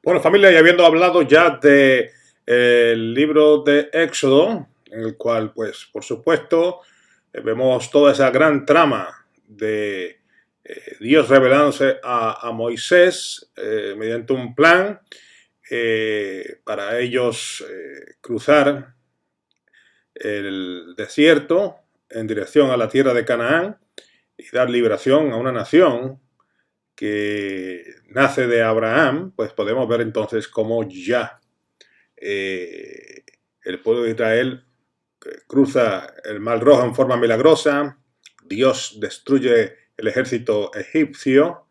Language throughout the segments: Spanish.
Bueno, familia, y habiendo hablado ya de el libro de Éxodo, en el cual, pues, por supuesto, vemos toda esa gran trama de Dios revelándose a Moisés mediante un plan para ellos cruzar el desierto en dirección a la tierra de Canaán y dar liberación a una nación que nace de Abraham. Pues podemos ver entonces cómo ya el pueblo de Israel cruza el Mar Rojo en forma milagrosa. Dios destruye el ejército egipcio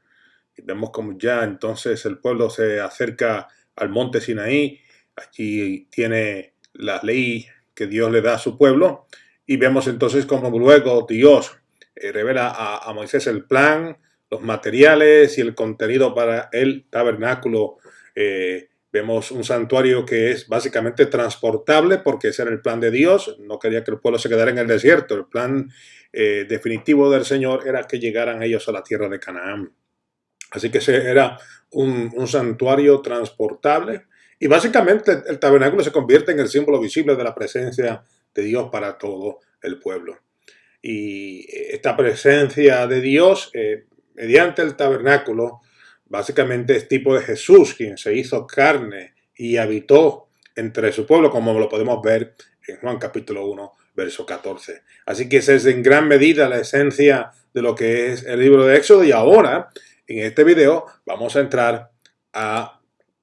y vemos como ya entonces el pueblo se acerca al monte Sinaí. Allí tiene la ley que Dios le da a su pueblo y vemos entonces como luego Dios revela a Moisés el plan, los materiales y el contenido para el tabernáculo. Vemos un santuario que es básicamente transportable porque ese era el plan de Dios. No quería que el pueblo se quedara en el desierto. El plan definitivo del Señor era que llegaran ellos a la tierra de Canaán. Así que ese era un santuario transportable. Y básicamente el tabernáculo se convierte en el símbolo visible de la presencia de Dios para todo el pueblo. Y esta presencia de Dios mediante el tabernáculo básicamente es tipo de Jesús, quien se hizo carne y habitó entre su pueblo, como lo podemos ver en Juan capítulo 1, verso 14. Así que esa es en gran medida la esencia de lo que es el libro de Éxodo. Y ahora, en este video, vamos a entrar a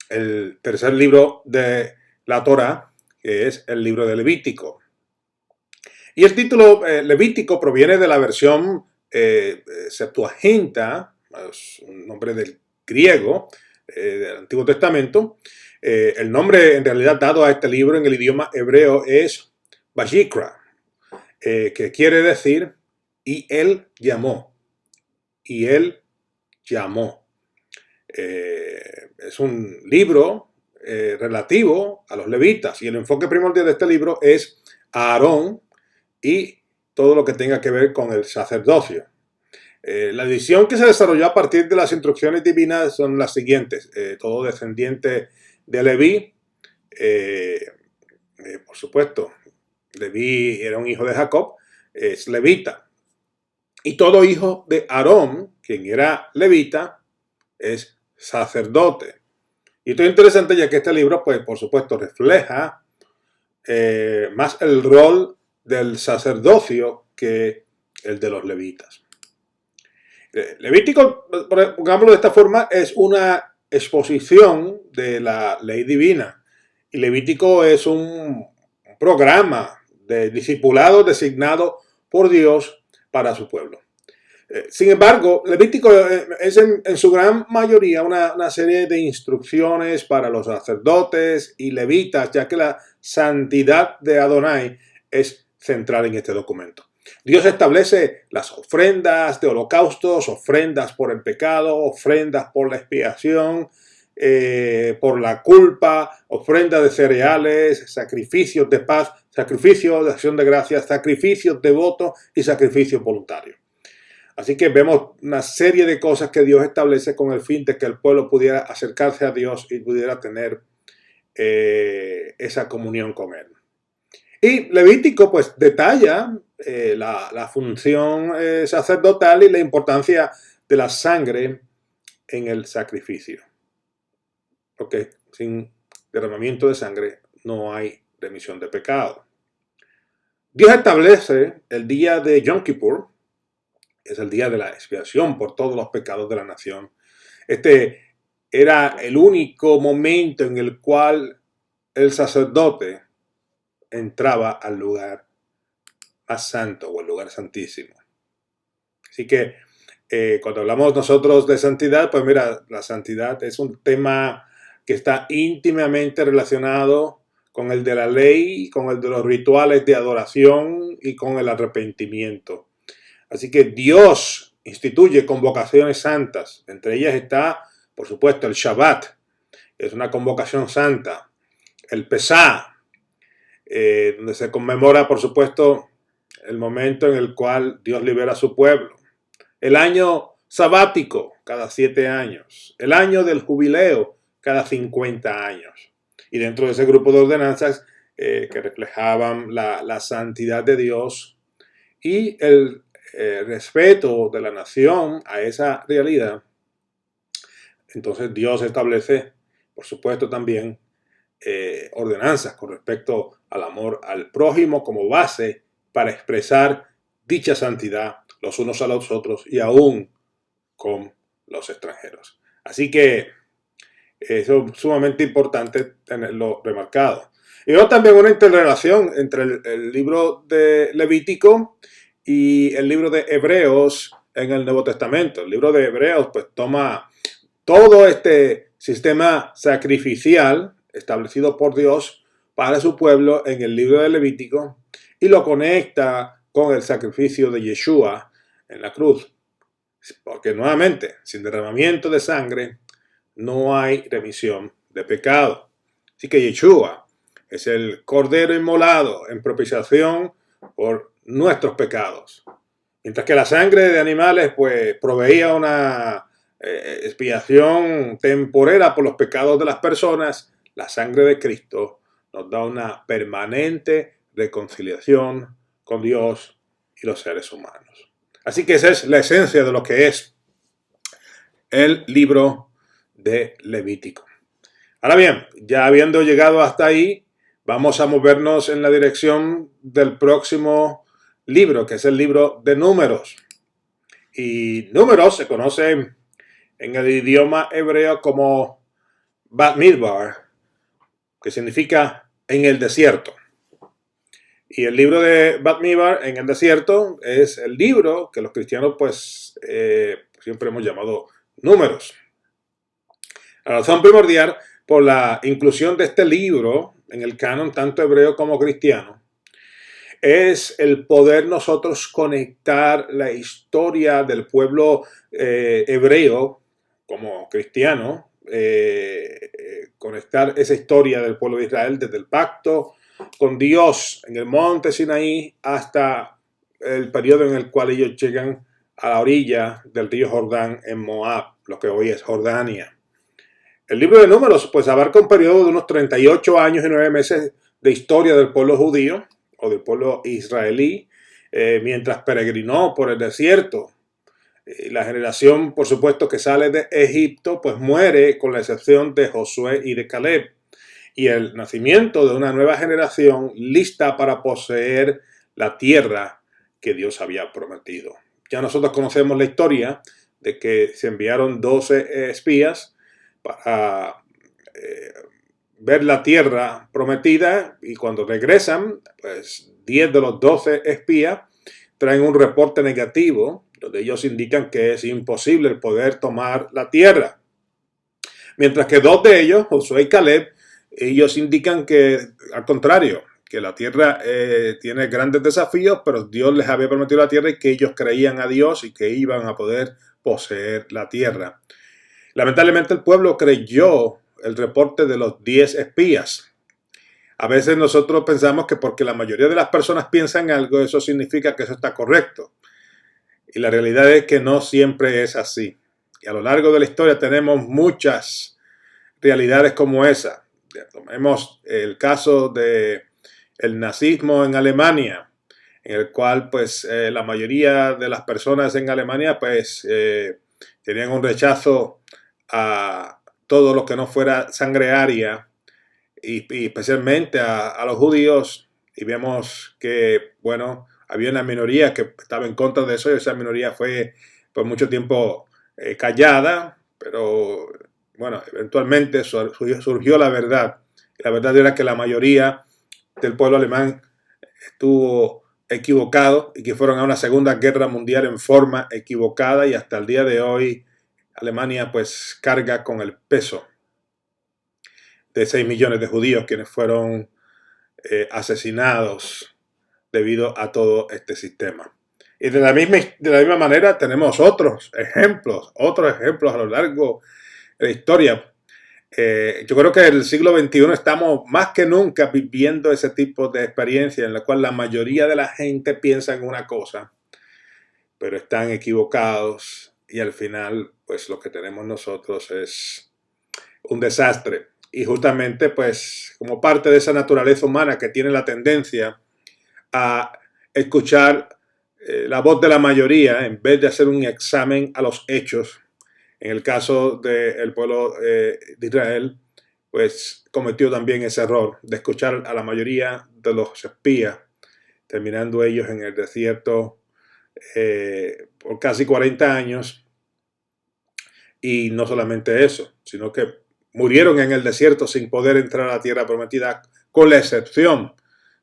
el tercer libro de la Torá, que es el libro de Levítico. Y el título Levítico proviene de la versión Septuaginta, es un nombre del griego del Antiguo Testamento. El nombre en realidad dado a este libro en el idioma hebreo es Vayikra, que quiere decir y él llamó. Y él llamó. Es un libro relativo a los levitas y el enfoque primordial de este libro es a Aarón y todo lo que tenga que ver con el sacerdocio. La edición que se desarrolló a partir de las instrucciones divinas son las siguientes. Todo descendiente de Leví, por supuesto, Leví era un hijo de Jacob, es levita. Y todo hijo de Aarón, quien era levita, es sacerdote. Y esto es interesante ya que este libro, pues, por supuesto, refleja más el rol del sacerdocio que el de los levitas. Levítico, pongámoslo de esta forma, es una exposición de la ley divina. Y Levítico es un programa de discipulado designado por Dios para su pueblo. Sin embargo, Levítico es en su gran mayoría una serie de instrucciones para los sacerdotes y levitas, ya que la santidad de Adonai es central en este documento. Dios establece las ofrendas de holocaustos, ofrendas por el pecado, ofrendas por la expiación, por la culpa, ofrendas de cereales, sacrificios de paz, sacrificios de acción de gracias, sacrificios de voto y sacrificios voluntarios. Así que vemos una serie de cosas que Dios establece con el fin de que el pueblo pudiera acercarse a Dios y pudiera tener esa comunión con Él. Y Levítico pues detalla la función sacerdotal y la importancia de la sangre en el sacrificio. Porque sin derramamiento de sangre no hay remisión de pecado. Dios establece el día de Yom Kippur, es el día de la expiación por todos los pecados de la nación. Este era el único momento en el cual el sacerdote entraba al lugar más santo o el lugar santísimo. Así que cuando hablamos nosotros de santidad, pues mira, la santidad es un tema que está íntimamente relacionado con el de la ley, con el de los rituales de adoración y con el arrepentimiento. Así que Dios instituye convocaciones santas. Entre ellas está, por supuesto, el Shabbat, que es una convocación santa. El Pesá, donde se conmemora, por supuesto, el momento en el cual Dios libera a su pueblo. El año sabático, cada 7 años. El año del jubileo, cada 50 años. Y dentro de ese grupo de ordenanzas que reflejaban la santidad de Dios y el respeto de la nación a esa realidad, entonces Dios establece, por supuesto, también ordenanzas con respecto al amor al prójimo como base para expresar dicha santidad los unos a los otros y aún con los extranjeros. Así que eso es sumamente importante tenerlo remarcado. Y veo también una interrelación entre el libro de Levítico y el libro de Hebreos en el Nuevo Testamento. El libro de Hebreos pues toma todo este sistema sacrificial establecido por Dios para su pueblo en el libro de Levítico y lo conecta con el sacrificio de Yeshua en la cruz. Porque nuevamente, sin derramamiento de sangre, no hay remisión de pecado. Así que Yeshua es el Cordero inmolado en propiciación por nuestros pecados. Mientras que la sangre de animales pues proveía una expiación temporera por los pecados de las personas, la sangre de Cristo nos da una permanente reconciliación con Dios y los seres humanos. Así que esa es la esencia de lo que es el libro de Levítico. Ahora bien, ya habiendo llegado hasta ahí, vamos a movernos en la dirección del próximo libro, que es el libro de Números. Y Números se conoce en el idioma hebreo como Bamidbar, que significa en el desierto. Y el libro de Bamidbar en el desierto es el libro que los cristianos pues siempre hemos llamado Números. La razón primordial por la inclusión de este libro en el canon tanto hebreo como cristiano es el poder nosotros conectar la historia del pueblo hebreo como cristiano, conectar esa historia del pueblo de Israel desde el pacto con Dios en el monte Sinaí hasta el periodo en el cual ellos llegan a la orilla del río Jordán en Moab, lo que hoy es Jordania. El libro de Números pues abarca un periodo de unos 38 años y 9 meses de historia del pueblo judío o del pueblo israelí mientras peregrinó por el desierto. La generación, por supuesto, que sale de Egipto pues muere con la excepción de Josué y de Caleb. Y el nacimiento de una nueva generación lista para poseer la tierra que Dios había prometido. Ya nosotros conocemos la historia de que se enviaron 12 espías para ver la tierra prometida y cuando regresan, pues 10 de los 12 espías traen un reporte negativo donde ellos indican que es imposible el poder tomar la tierra. Mientras que 2 de ellos, Josué y Caleb, ellos indican que al contrario, que la tierra tiene grandes desafíos, pero Dios les había prometido la tierra y que ellos creían a Dios y que iban a poder poseer la tierra. Lamentablemente el pueblo creyó el reporte de los 10 espías. A veces nosotros pensamos que porque la mayoría de las personas piensan algo, eso significa que eso está correcto. Y la realidad es que no siempre es así. Y a lo largo de la historia tenemos muchas realidades como esa. Tomemos el caso del nazismo en Alemania, en el cual pues la mayoría de las personas en Alemania pues tenían un rechazo a todo lo que no fuera sangre aria y especialmente a los judíos, y vemos que, bueno, había una minoría que estaba en contra de eso y esa minoría fue por mucho tiempo callada, pero bueno, eventualmente surgió la verdad. La verdad era que la mayoría del pueblo alemán estuvo equivocado y que fueron a una Segunda Guerra Mundial en forma equivocada y hasta el día de hoy Alemania pues carga con el peso de 6 millones de judíos quienes fueron asesinados debido a todo este sistema. Y de la misma manera tenemos otros ejemplos a lo largo de la historia. Yo creo que en el siglo XXI estamos más que nunca viviendo ese tipo de experiencia en la cual la mayoría de la gente piensa en una cosa, pero están equivocados y al final pues lo que tenemos nosotros es un desastre. Y justamente, pues, como parte de esa naturaleza humana que tiene la tendencia a escuchar la voz de la mayoría en vez de hacer un examen a los hechos, en el caso del pueblo de Israel, pues cometió también ese error de escuchar a la mayoría de los espías, terminando ellos en el desierto por casi 40 años. Y no solamente eso, sino que murieron en el desierto sin poder entrar a la tierra prometida, con la excepción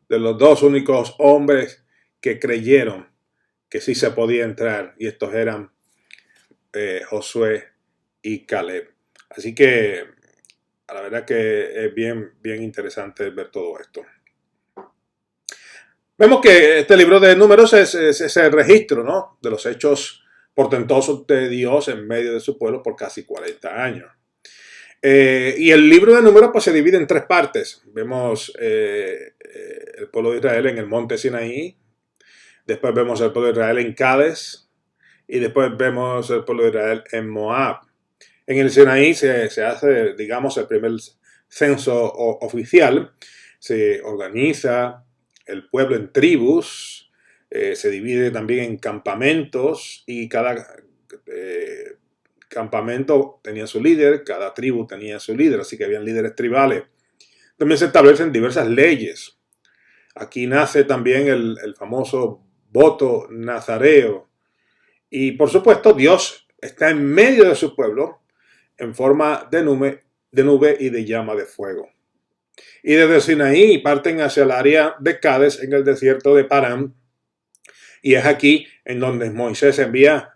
de los dos únicos hombres que creyeron que sí se podía entrar, y estos eran Josué y Caleb. Así que la verdad que es bien interesante ver todo esto. Vemos que este libro de Números es el registro, ¿no?, de los hechos portentosos de Dios en medio de su pueblo por casi 40 años. Y el libro de Números pues se divide en tres partes. Vemos el pueblo de Israel en el monte Sinaí, después vemos el pueblo de Israel en Cades, y después vemos el pueblo de Israel en Moab. En el Sinaí se hace, digamos, el primer censo oficial, se organiza el pueblo en tribus, se divide también en campamentos, y cada campamento tenía su líder, cada tribu tenía su líder, así que habían líderes tribales. También se establecen diversas leyes. Aquí nace también el famoso voto nazareo. Y por supuesto, Dios está en medio de su pueblo en forma de nube y de llama de fuego. Y desde Sinaí parten hacia el área de Cades en el desierto de Parán. Y es aquí en donde Moisés envía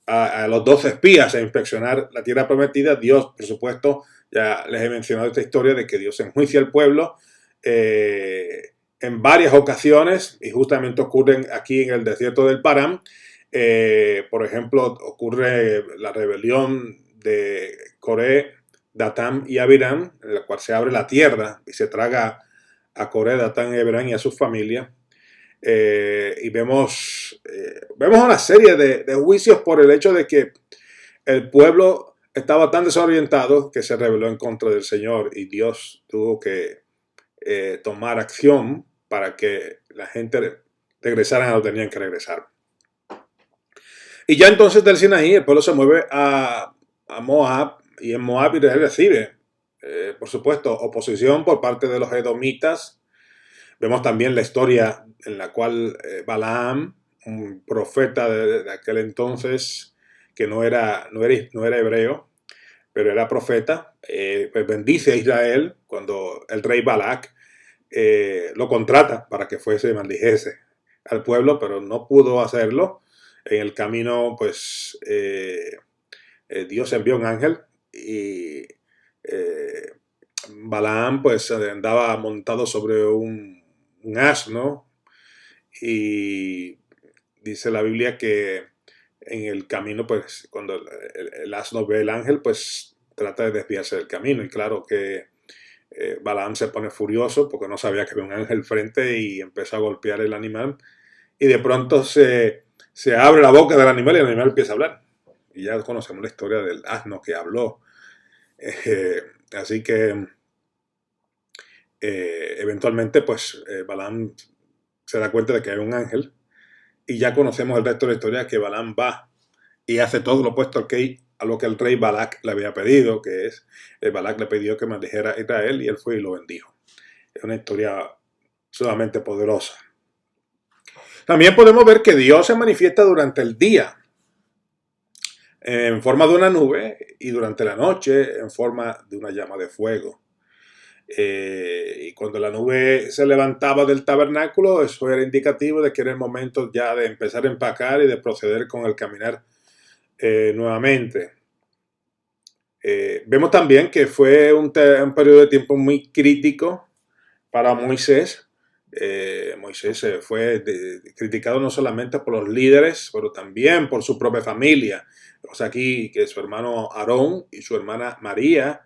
a los 12 espías a inspeccionar la tierra prometida. Dios, por supuesto, ya les he mencionado esta historia de que Dios enjuicia al pueblo en varias ocasiones, y justamente ocurren aquí en el desierto del Parán. Por ejemplo, ocurre la rebelión de Coré, Datán y Abiram, en la cual se abre la tierra y se traga a Coré, Datán y Abiram y a sus familias. Y vemos una serie de juicios por el hecho de que el pueblo estaba tan desorientado que se rebeló en contra del Señor, y Dios tuvo que tomar acción para que la gente regresara a donde tenían que regresar. Y ya entonces del Sinaí el pueblo se mueve a Moab, y en Moab Israel recibe, por supuesto, oposición por parte de los edomitas. Vemos también la historia en la cual Balaam, un profeta de aquel entonces, que no era hebreo, pero era profeta, pues bendice a Israel cuando el rey Balac lo contrata para que fuese y maldijese al pueblo, pero no pudo hacerlo. En el camino, pues, Dios envió un ángel, y Balaam, pues, andaba montado sobre un asno, y dice la Biblia que en el camino, pues, cuando el asno ve el ángel, pues, trata de desviarse del camino, y claro que Balaam se pone furioso porque no sabía que había un ángel frente, y empieza a golpear el animal, y de pronto se abre la boca del animal y el animal empieza a hablar. Y ya conocemos la historia del asno que habló. Así que eventualmente, pues, Balaam se da cuenta de que hay un ángel, y ya conocemos el resto de la historia, que Balaam va y hace todo lo opuesto a lo que el rey Balac le había pedido, que es, Balac le pidió que maldijera a Israel, y él fue y lo bendijo. Es una historia sumamente poderosa. También podemos ver que Dios se manifiesta durante el día en forma de una nube, y durante la noche en forma de una llama de fuego. Y cuando la nube se levantaba del tabernáculo, eso era indicativo de que era el momento ya de empezar a empacar y de proceder con el caminar nuevamente. Vemos también que fue un periodo de tiempo muy crítico para Moisés. Moisés fue criticado no solamente por los líderes, pero también por su propia familia. O sea, aquí que su hermano Aarón y su hermana María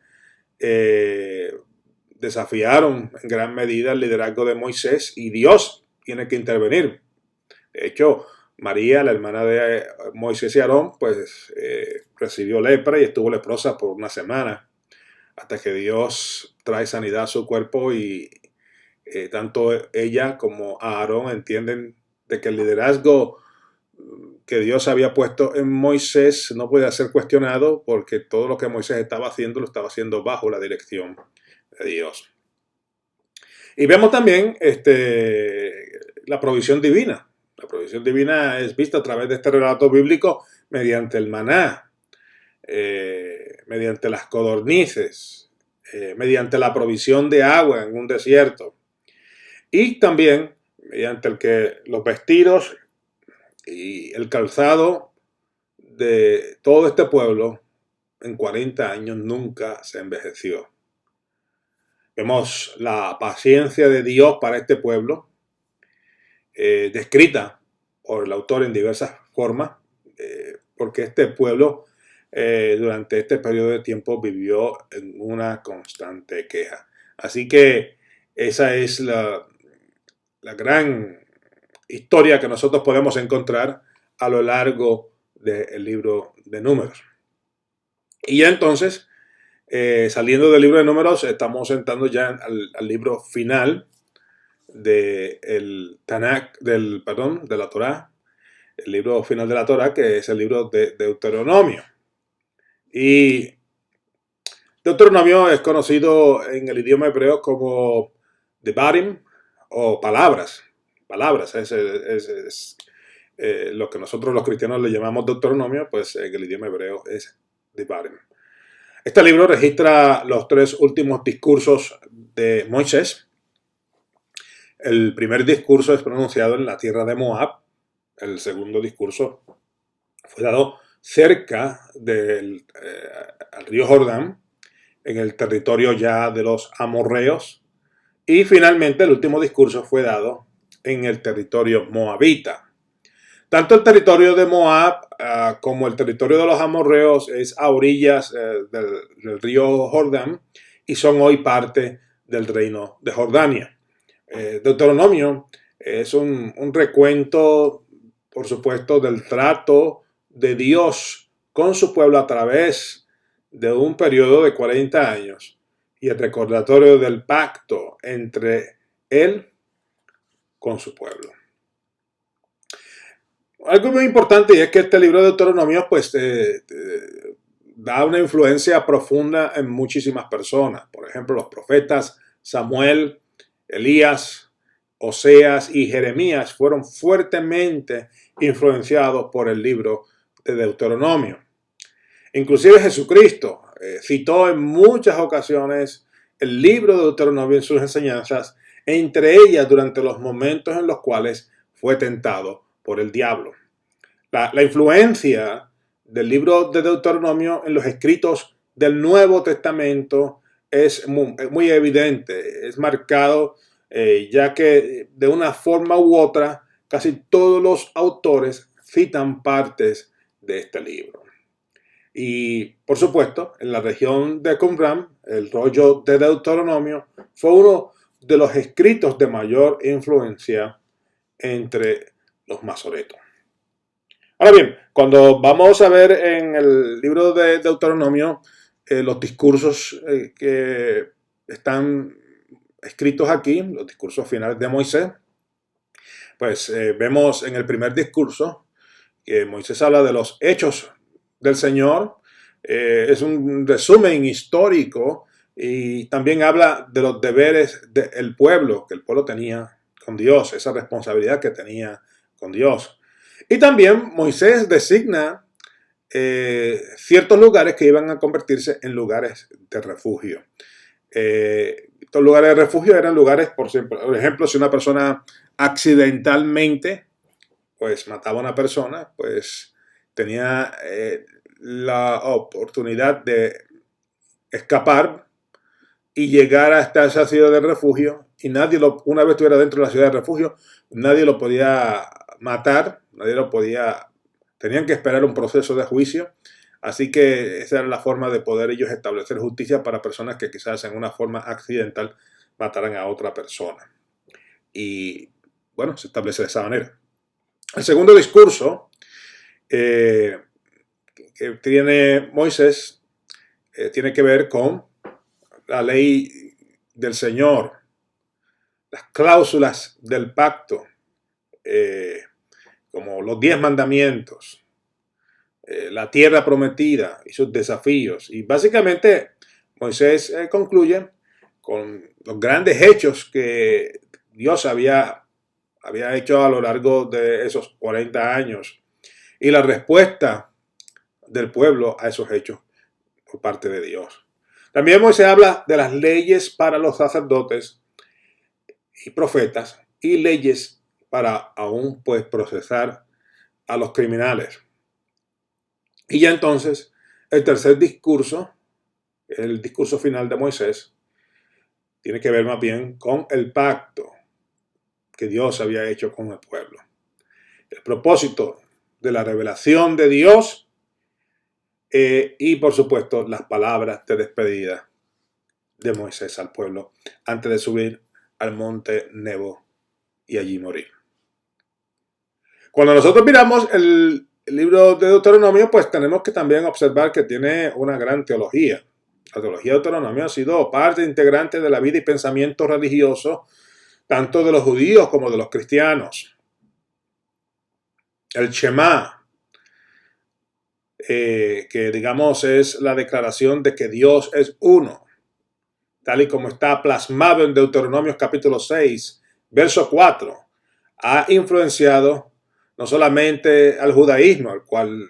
desafiaron en gran medida el liderazgo de Moisés, y Dios tiene que intervenir. De hecho, María, la hermana de Moisés y Aarón, pues recibió lepra y estuvo leprosa por una semana. hasta que Dios trae sanidad a su cuerpo y tanto ella como Aarón entienden de que el liderazgo que Dios había puesto en Moisés no puede ser cuestionado porque todo lo que Moisés estaba haciendo lo estaba haciendo bajo la dirección de Dios. Y vemos también la provisión divina. La provisión divina es vista a través de este relato bíblico mediante el maná, mediante las codornices, mediante la provisión de agua en un desierto y también mediante el que los vestidos y el calzado de todo este pueblo en 40 años nunca se envejeció. Vemos la paciencia de Dios para este pueblo, descrita por el autor en diversas formas, porque este pueblo durante este periodo de tiempo vivió en una constante queja. Así que esa es la gran historia que nosotros podemos encontrar a lo largo del libro de Números. Y ya entonces, saliendo del libro de Números, estamos entrando ya al libro final del Tanakh, de la Torá, el libro final de la Torá, que es el libro de Deuteronomio. Y Deuteronomio es conocido en el idioma hebreo como Devarim o palabras. Palabras, es lo que nosotros los cristianos le llamamos Deuteronomio, pues en el idioma hebreo es Devarim. Este libro registra los 3 últimos discursos de Moisés. El primer discurso es pronunciado en la tierra de Moab. El segundo discurso fue dado cerca del al río Jordán, en el territorio ya de los amorreos. Y finalmente el último discurso fue dado en el territorio moabita. Tanto el territorio de Moab como el territorio de los amorreos es a orillas del río Jordán y son hoy parte del reino de Jordania. Deuteronomio es un recuento, por supuesto, del trato de Dios con su pueblo a través de un periodo de 40 años y el recordatorio del pacto entre él con su pueblo. Algo muy importante y es que este libro de Deuteronomio pues da una influencia profunda en muchísimas personas. Por ejemplo, los profetas Samuel, Elías, Oseas y Jeremías fueron fuertemente influenciados por el libro de Deuteronomio. Inclusive Jesucristo citó en muchas ocasiones el libro de Deuteronomio en sus enseñanzas, entre ellas durante los momentos en los cuales fue tentado por el diablo. La influencia del libro de Deuteronomio en los escritos del Nuevo Testamento es muy evidente, es marcado, ya que de una forma u otra casi todos los autores citan partes de este libro. Y por supuesto, en la región de Qumran, el rollo de Deuteronomio fue uno de los escritos de mayor influencia entre los masoretos. Ahora bien, cuando vamos a ver en el libro de Deuteronomio los discursos que están escritos aquí, los discursos finales de Moisés, pues vemos en el primer discurso que Moisés habla de los hechos del Señor, es un resumen histórico y también habla de los deberes del pueblo, que el pueblo tenía con Dios, esa responsabilidad que tenía con Dios. Y también Moisés designa ciertos lugares que iban a convertirse en lugares de refugio. Estos lugares de refugio eran lugares, por ejemplo, si una persona accidentalmente pues mataba a una persona, pues tenía la oportunidad de escapar y llegar hasta esa ciudad de refugio y una vez estuviera dentro de la ciudad de refugio, nadie lo podía matar, tenían que esperar un proceso de juicio, así que esa era la forma de poder ellos establecer justicia para personas que quizás en una forma accidental mataran a otra persona. Y bueno, se establece de esa manera. El segundo discurso que tiene Moisés tiene que ver con la ley del Señor, las cláusulas del pacto, como los 10 mandamientos, la tierra prometida y sus desafíos. Y básicamente Moisés concluye con los grandes hechos que Dios había hecho a lo largo de esos 40 años y la respuesta del pueblo a esos hechos por parte de Dios. También Moisés habla de las leyes para los sacerdotes y profetas y leyes para aún pues procesar a los criminales. Y ya entonces el tercer discurso, el discurso final de Moisés, tiene que ver más bien con el pacto que Dios había hecho con el pueblo. El propósito de la revelación de Dios y por supuesto las palabras de despedida de Moisés al pueblo antes de subir al monte Nebo y allí morir. Cuando nosotros miramos el libro de Deuteronomio, pues tenemos que también observar que tiene una gran teología. La teología de Deuteronomio ha sido parte integrante de la vida y pensamiento religioso tanto de los judíos como de los cristianos. El Shema, que digamos es la declaración de que Dios es uno, tal y como está plasmado en Deuteronomio capítulo 6, verso 4, ha influenciado no solamente al judaísmo, el cual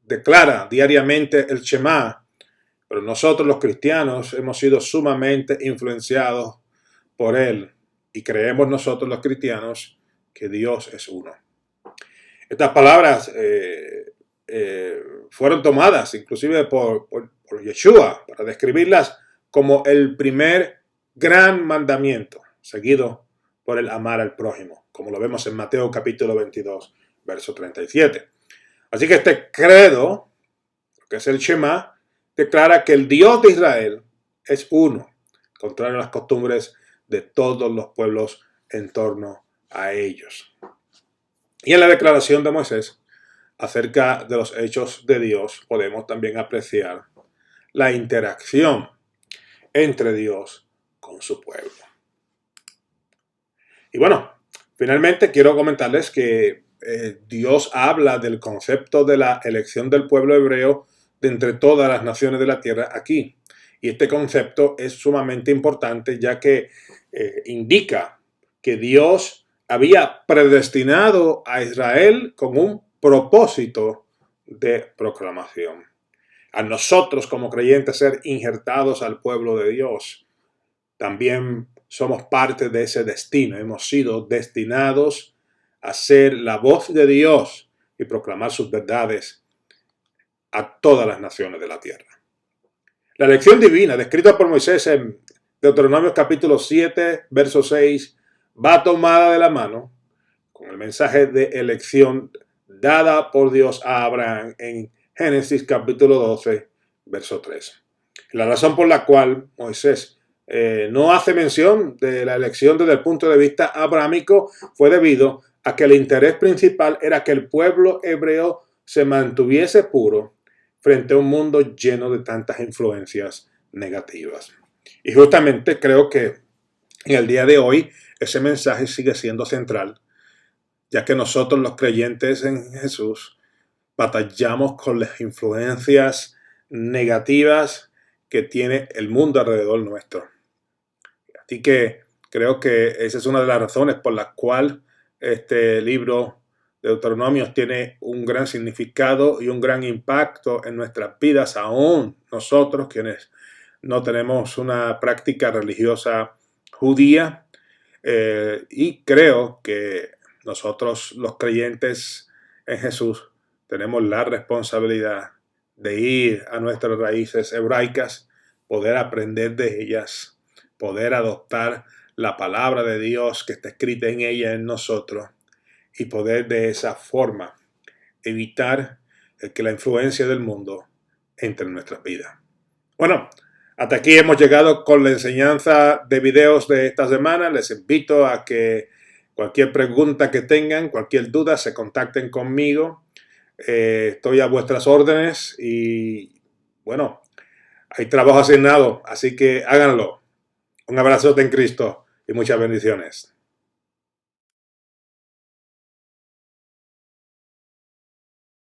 declara diariamente el Shema, pero nosotros los cristianos hemos sido sumamente influenciados por él y creemos nosotros los cristianos que Dios es uno. Estas palabras fueron tomadas inclusive por Yeshua para describirlas como el primer gran mandamiento, seguido por el amar al prójimo, como lo vemos en Mateo capítulo 22, verso 37. Así que este credo, que es el Shema, declara que el Dios de Israel es uno, contrario a las costumbres de todos los pueblos en torno a ellos. Y en la declaración de Moisés acerca de los hechos de Dios podemos también apreciar la interacción entre Dios con su pueblo. Y bueno, finalmente quiero comentarles que Dios habla del concepto de la elección del pueblo hebreo de entre todas las naciones de la tierra aquí. Y este concepto es sumamente importante ya que indica que Dios había predestinado a Israel con un propósito de proclamación. A nosotros como creyentes ser injertados al pueblo de Dios, también somos parte de ese destino. Hemos sido destinados a ser la voz de Dios y proclamar sus verdades a todas las naciones de la tierra. La elección divina descrita por Moisés en Deuteronomio capítulo 7, verso 6, va tomada de la mano con el mensaje de elección dada por Dios a Abraham en Génesis capítulo 12, verso 3. La razón por la cual Moisés no hace mención de la elección desde el punto de vista abrahámico fue debido a que el interés principal era que el pueblo hebreo se mantuviese puro frente a un mundo lleno de tantas influencias negativas. Y justamente creo que en el día de hoy ese mensaje sigue siendo central, ya que nosotros los creyentes en Jesús batallamos con las influencias negativas que tiene el mundo alrededor nuestro. Así que creo que esa es una de las razones por las cuales este libro de Deuteronomio tiene un gran significado y un gran impacto en nuestras vidas, aún nosotros quienes no tenemos una práctica religiosa judía. Y creo que nosotros los creyentes en Jesús tenemos la responsabilidad de ir a nuestras raíces hebraicas, poder aprender de ellas, poder adoptar la palabra de Dios que está escrita en ella en nosotros y poder de esa forma evitar que la influencia del mundo entre en nuestras vidas. Bueno, hasta aquí hemos llegado con la enseñanza de videos de esta semana. Les invito a que cualquier pregunta que tengan, cualquier duda, se contacten conmigo. Estoy a vuestras órdenes y bueno, Hay trabajo asignado, así que háganlo. Un abrazote en Cristo y muchas bendiciones.